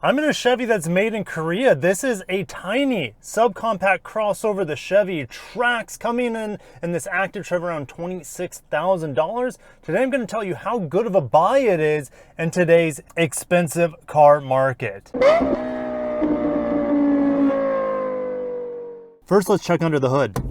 I'm in a Chevy that's made in Korea. This is a tiny subcompact crossover, the Chevy Trax, coming in this active Chevy around $26,000. Today I'm going to tell you how good of a buy it is in today's expensive car market. First, let's check under the hood.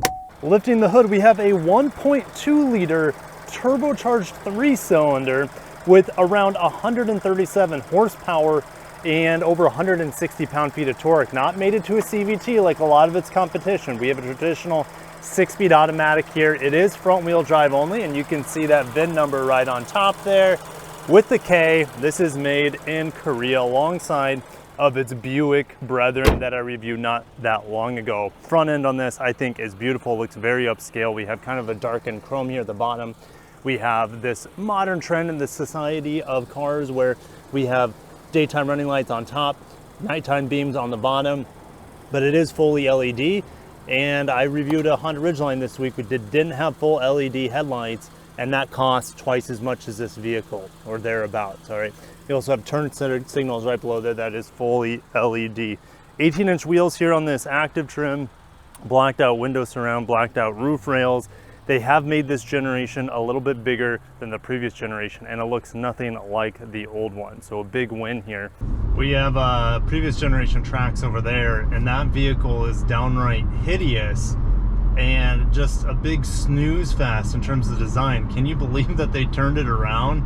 Lifting the hood, we have a 1.2 liter turbocharged 3-cylinder with around 137 horsepower and over 160 pound-feet of torque. Not mated to a CVT like a lot of its competition. We have a traditional 6-speed automatic here. It is front-wheel drive only, and you can see that VIN number right on top there with the K. This is made in Korea alongside of its Buick brethren that I reviewed not that long ago. Front end on this I think is beautiful, looks very upscale. We have kind of a darkened chrome here at the bottom. We have this modern trend in the society of cars where we have daytime running lights on top, nighttime beams on the bottom, but it is fully LED. And I reviewed a Honda Ridgeline this week that didn't have full LED headlights, and that costs twice as much as this vehicle or thereabouts. All right. You also have turn signals right below there. That is fully LED. 18-inch wheels here on this active trim, blacked out window surround, blacked out roof rails. They have made this generation a little bit bigger than the previous generation, and it looks nothing like the old one. So a big win here. We have a previous generation Trax over there, and that vehicle is downright hideous and just a big snooze fest in terms of design. Can you believe that they turned it around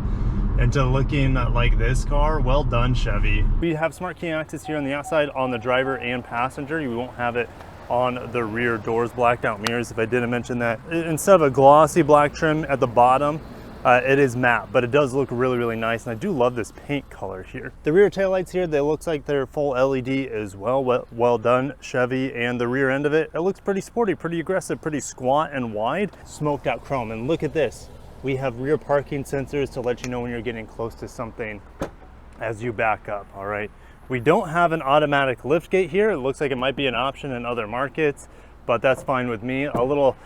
into looking like this car? Well done, Chevy. We have smart key access here on the outside on the driver and passenger. You won't have it on the rear doors. Blacked out mirrors, if I didn't mention that. Instead of a glossy black trim at the bottom, it is matte, but it does look really, really nice, and I do love this paint color here. The rear taillights here, they looks like they're full LED as well. Well done, Chevy. And the rear end of it, it looks pretty sporty, pretty aggressive, pretty squat and wide. Smoked out chrome. And look at this. We have rear parking sensors to let you know when you're getting close to something as you back up, all right? We don't have an automatic lift gate here. It looks like it might be an option in other markets, but that's fine with me. A little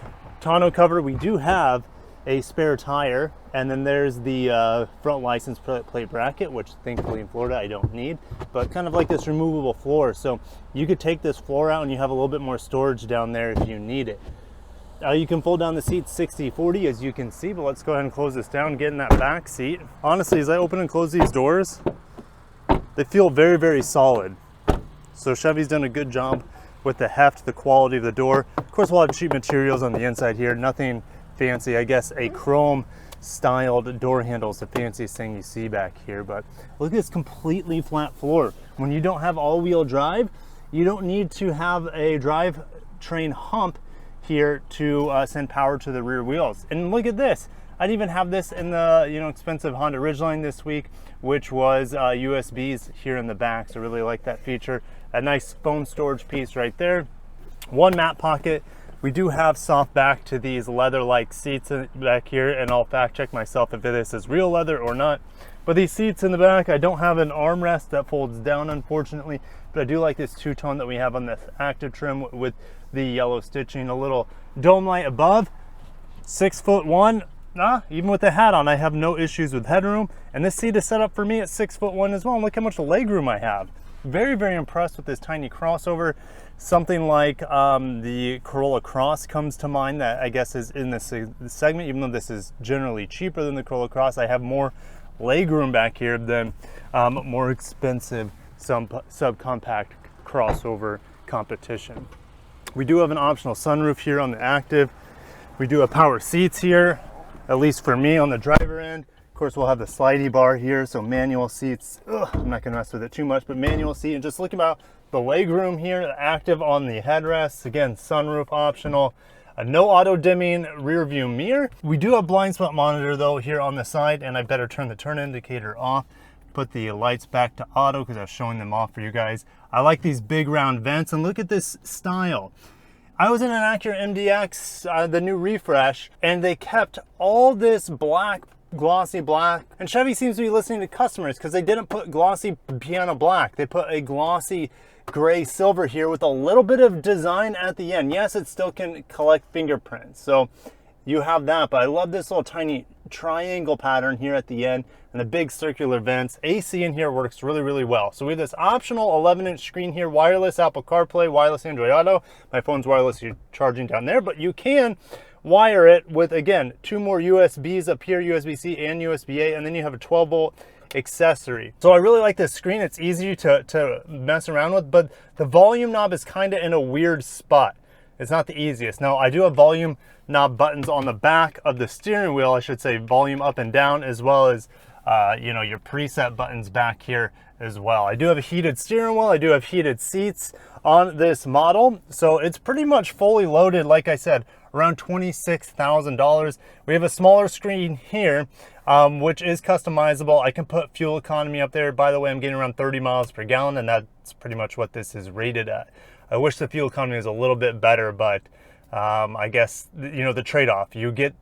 tonneau cover. We do have a spare tire, and then there's the front license plate bracket, which thankfully in Florida I don't need, but kind of like this removable floor. So you could take this floor out and you have a little bit more storage down there if you need it. You can fold down the seats 60-40 as you can see, but let's go ahead and close this down, get in that back seat. Honestly, as I open and close these doors, they feel very, very solid. So Chevy's done a good job with the heft, the quality of the door. Of course, we'll have cheap materials on the inside here, nothing fancy. I guess a chrome styled door handle is the fanciest thing you see back here, but look at this completely flat floor. When you don't have all-wheel drive, you don't need to have a drivetrain hump here to send power to the rear wheels. And look at this. I'd even have this in the expensive Honda Ridgeline this week, which was USBs here in the back. So really like that feature. A nice phone storage piece right there. One mat pocket. We do have soft back to these leather-like seats back here, and I'll fact check myself if this is real leather or not. But these seats in the back, I don't have an armrest that folds down, unfortunately, but I do like this two-tone that we have on this active trim with the yellow stitching. A little dome light above. 6'1". Even with the hat on, I have no issues with headroom, and this seat is set up for me at 6'1" as well. And look how much leg room I have. Very, very impressed with this tiny crossover. Something like the Corolla Cross comes to mind that I guess is in this segment. Even though this is generally cheaper than the Corolla Cross, I have more leg room back here than more expensive subcompact crossover competition. We do have an optional sunroof here on the active. We do have power seats here, at least for me on the driver end. Of course, we'll have the slidey bar here, so manual seats. I'm not gonna mess with it too much, but manual seat. And just look about the leg room here, active on the headrests. Again, sunroof optional. No auto dimming rear view mirror. We do have blind spot monitor though here on the side, and I better turn the turn indicator off. Put the lights back to auto because I was showing them off for you guys. I like these big round vents, and look at this style. I was in an Acura MDX, the new refresh, and they kept all this black, glossy black. And Chevy seems to be listening to customers because they didn't put glossy piano black. They put a glossy gray silver here with a little bit of design at the end. Yes, it still can collect fingerprints, so you have that, but I love this little tiny triangle pattern here at the end and the big circular vents. AC in here works really, really well. So we have this optional 11-inch screen here, wireless Apple CarPlay, wireless Android Auto. My phone's wireless charging down there, but you can wire it with, again, 2 more USBs up here, USB-C and USB-A, and then you have a 12-volt accessory. So I really like this screen. It's easy to mess around with, but the volume knob is kind of in a weird spot. It's not the easiest. Now, I do have volume knob buttons on the back of the steering wheel, I should say volume up and down, as well as you know, your preset buttons back here as well. I do have a heated steering wheel. I do have heated seats on this model. So it's pretty much fully loaded, like I said, around $26,000. We have a smaller screen here, which is customizable. I can put fuel economy up there. By the way, I'm getting around 30 miles per gallon, and that's pretty much what this is rated at. I wish the fuel economy was a little bit better, but I guess, you know, the trade-off. You get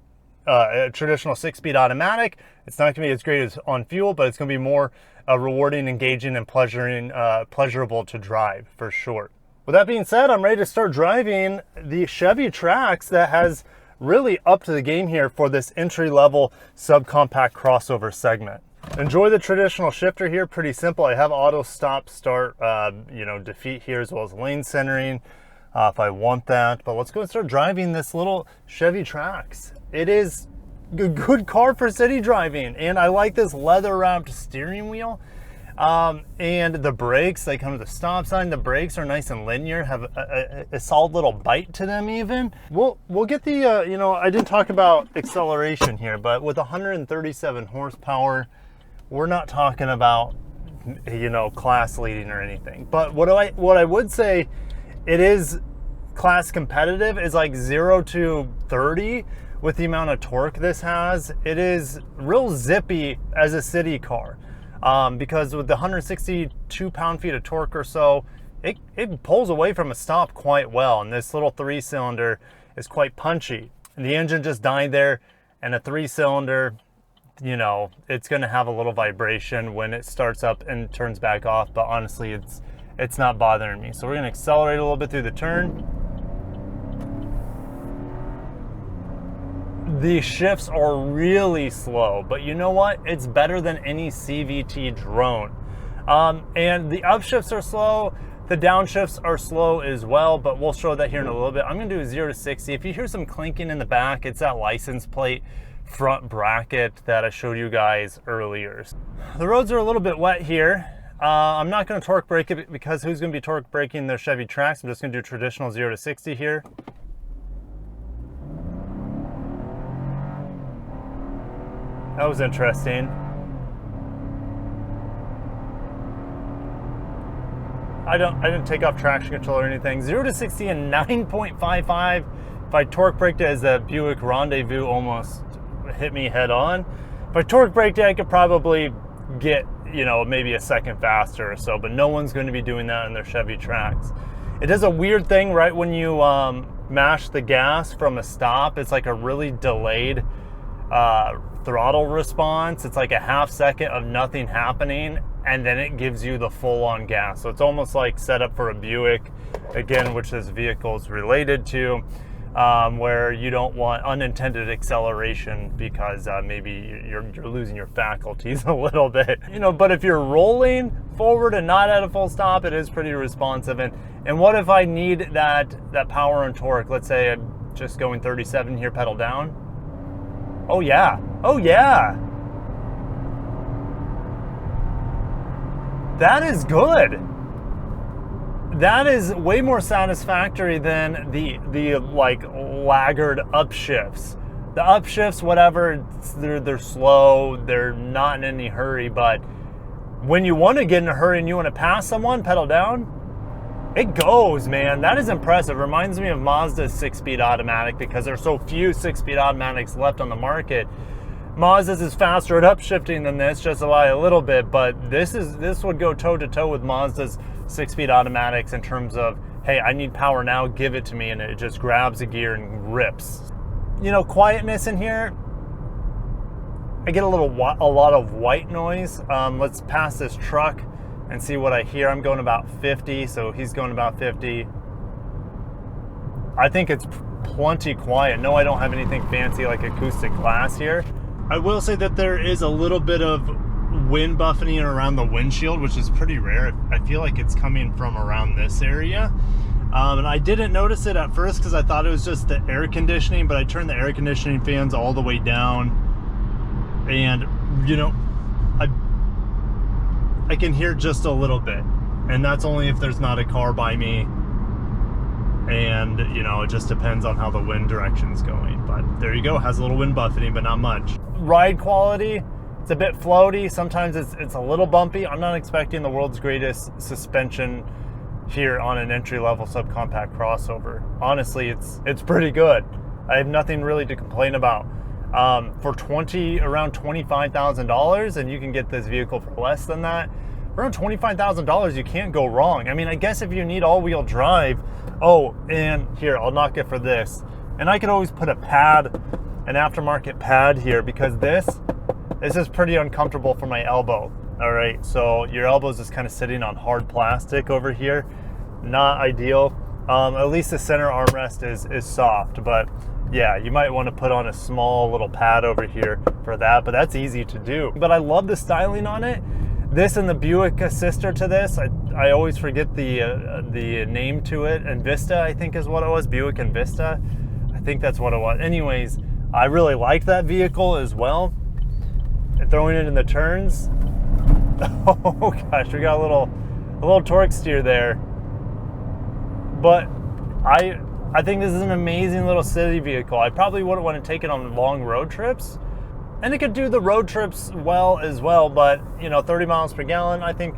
a traditional 6-speed automatic. It's not going to be as great as on fuel, but it's going to be more rewarding, engaging, and pleasurable to drive for sure. With that being said, I'm ready to start driving the Chevy Trax that has really upped the game here for this entry-level subcompact crossover segment. Enjoy the traditional shifter here, pretty simple. I have auto stop start, you know, defeat here, as well as lane centering if I want that. But let's go and start driving this little Chevy Trax. It is a good car for city driving, and I like this leather wrapped steering wheel. And the brakes, they come to the stop sign. The brakes are nice and linear, have a solid little bite to them even. We'll get the, you know, I didn't talk about acceleration here, but with 137 horsepower, we're not talking about, you know, class leading or anything. But what I would say, it is class competitive, is like 0 to 30 with the amount of torque this has. It is real zippy as a city car. Because with the 162 pound-feet of torque or so, it pulls away from a stop quite well. And this little 3-cylinder is quite punchy. And the engine just died there, and a 3-cylinder, you know, it's going to have a little vibration when it starts up and turns back off. But honestly, it's not bothering me. So we're going to accelerate a little bit through the turn. The shifts are really slow, but you know what? It's better than any CVT drone. And the upshifts are slow, the downshifts are slow as well, but we'll show that here in a little bit. I'm gonna do a 0 to 60. If you hear some clinking in the back, it's that license plate front bracket that I showed you guys earlier. The roads are a little bit wet here. I'm not gonna torque brake it, because who's gonna be torque braking their Chevy Trax? I'm just gonna do traditional 0 to 60 here. That was interesting. I didn't take off traction control or anything. 0 to 60 in 9.55. If I torque braked it, as that Buick Rendezvous almost hit me head on. If I torque braked it, I could probably get, you know, maybe a second faster or so, but no one's going to be doing that in their Chevy Trax. It does a weird thing right when you mash the gas from a stop. It's like a really delayed throttle response. It's like a half second of nothing happening, and then it gives you the full-on gas. So it's almost like set up for a Buick, again, which this vehicle is related to, where you don't want unintended acceleration because maybe you're losing your faculties a little bit, you know. But if you're rolling forward and not at a full stop, it is pretty responsive. And what if I need that power and torque? Let's say I'm just going 37 here, pedal down. Oh yeah, oh yeah. That is good. That is way more satisfactory than the like laggard upshifts. The upshifts, whatever, they're slow, they're not in any hurry, but when you want to get in a hurry and you want to pass someone, pedal down, it goes, man. That is impressive. Reminds me of Mazda's 6-speed automatic, because there's so few 6-speed automatics left on the market. Mazda's is faster at upshifting than this, just by a little bit, but this would go toe-to-toe with Mazda's 6-speed automatics in terms of, hey, I need power now, give it to me, and it just grabs a gear and rips. You know, quietness in here, I get a lot of white noise. Let's pass this truck and see what I hear. I'm going about 50, so he's going about 50. I think it's plenty quiet. No, I don't have anything fancy like acoustic glass here, I will say that there is a little bit of wind buffeting around the windshield, which is pretty rare. I feel like it's coming from around this area. And I didn't notice it at first because I thought it was just the air conditioning, but I turned the air conditioning fans all the way down, and you know, I can hear just a little bit, and that's only if there's not a car by me, and you know, it just depends on how the wind direction's going. But there you go, has a little wind buffeting, but not much. Ride quality, it's a bit floaty. Sometimes it's a little bumpy. I'm not expecting the world's greatest suspension here on an entry-level subcompact crossover. Honestly, it's pretty good. I have nothing really to complain about. For around $25,000, and you can get this vehicle for less than that. Around $25,000, you can't go wrong. I mean, I guess if you need all-wheel drive, oh, and here, I'll knock it for this. And I could always put a pad, an aftermarket pad here, because this is pretty uncomfortable for my elbow. All right, so your elbow's just kind of sitting on hard plastic over here. Not ideal. At least the center armrest is soft, but yeah, you might want to put on a small little pad over here for that, but that's easy to do. But I love the styling on it. This and the Buick sister to this, I always forget the name to it. Envista, I think is what it was. Buick Envista. I think that's what it was. Anyways, I really like that vehicle as well. And throwing it in the turns. Oh gosh, we got a little torque steer there. But I think this is an amazing little city vehicle. I probably wouldn't want to take it on long road trips. And it could do the road trips well as well, but you know, 30 miles per gallon, I think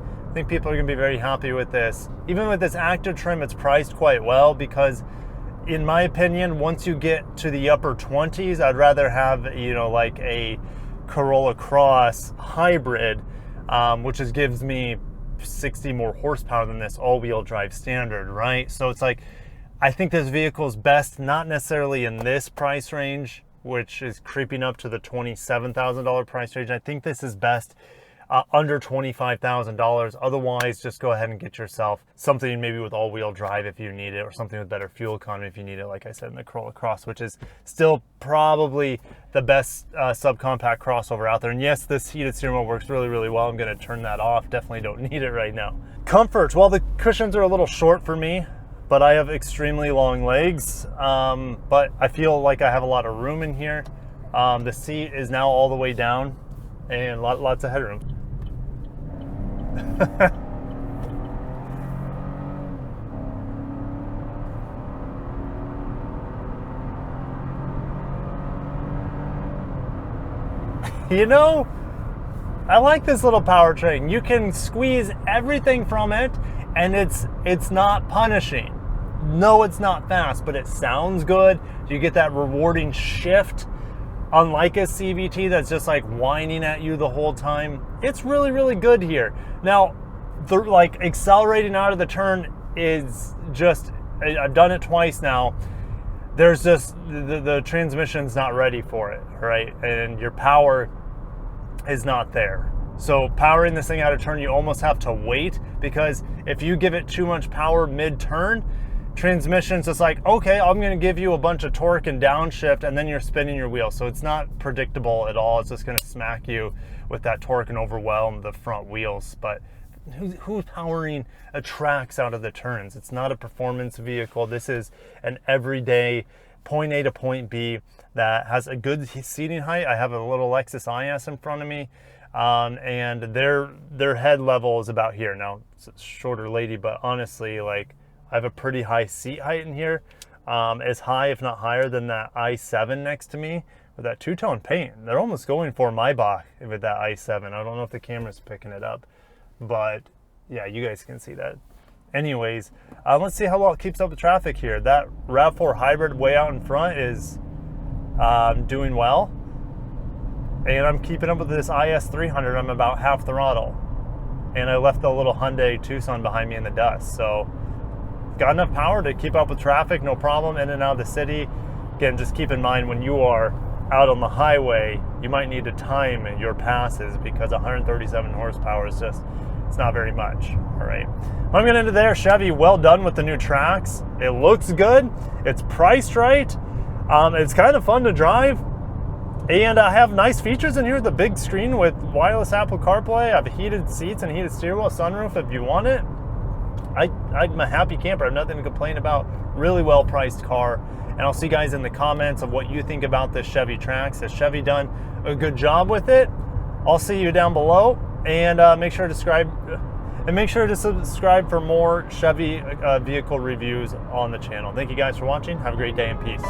people are gonna be very happy with this. Even with this active trim, it's priced quite well, because in my opinion, once you get to the upper 20s, I'd rather have, you know, like a Corolla Cross hybrid, which gives me 60 more horsepower than this all-wheel drive standard, right? So it's like, I think this vehicle is best not necessarily in this price range, which is creeping up to the $27,000 price range. I think this is best under $25,000. Otherwise, just go ahead and get yourself something maybe with all-wheel drive if you need it, or something with better fuel economy if you need it, like I said, in the Corolla Cross, which is still probably the best subcompact crossover out there. And yes, this heated steering wheel works really, really well. I'm going to turn that off. Definitely don't need it right now. Comfort, well, the cushions are a little short for me, but I have extremely long legs. But I feel like I have a lot of room in here. The seat is now all the way down, and lots of headroom. You know, I like this little powertrain. You can squeeze everything from it, and it's not punishing. No, it's not fast, but it sounds good. You get that rewarding shift, unlike a CVT that's just like whining at you the whole time. It's really, really good here. Now, like accelerating out of the turn is just, I've done it twice now. There's just, the transmission's not ready for it, right? And your power is not there. So powering this thing out of turn, you almost have to wait, because if you give it too much power mid-turn, transmission's just like, okay, I'm gonna give you a bunch of torque and downshift, and then you're spinning your wheel. So it's not predictable at all. It's just gonna smack you with that torque and overwhelm the front wheels. But who's powering a Trax out of the turns? It's not a performance vehicle. This is an everyday point A to point B that has a good seating height. I have a little Lexus IS in front of me, and their head level is about here. Now, it's a shorter lady, but honestly, like, I have a pretty high seat height in here, as high, if not higher, than that i7 next to me with that two-tone paint. They're almost going for Maybach with that i7. I don't know if the camera's picking it up, but yeah, you guys can see that. Anyways, let's see how well it keeps up with traffic here. That RAV4 hybrid way out in front is doing well, and I'm keeping up with this IS300. I'm about half throttle, and I left the little Hyundai Tucson behind me in the dust. So got enough power to keep up with traffic, no problem, in and out of the city. Again, just keep in mind, when you are out on the highway, you might need to time your passes, because 137 horsepower is just, it's not very much. All right, I'm gonna end it there. Chevy, well done with the new Trax. It looks good, it's priced right, it's kind of fun to drive. And I have nice features in here. The big screen with wireless Apple CarPlay. I have heated seats and heated steering wheel, sunroof if you want it. I'm a happy camper. I have nothing to complain about. Really well priced car. And I'll see you guys in the comments of what you think about this Chevy Trax. Has Chevy done a good job with it? I'll see you down below. And make sure to subscribe for more Chevy vehicle reviews on the channel. Thank you guys for watching. Have a great day and peace.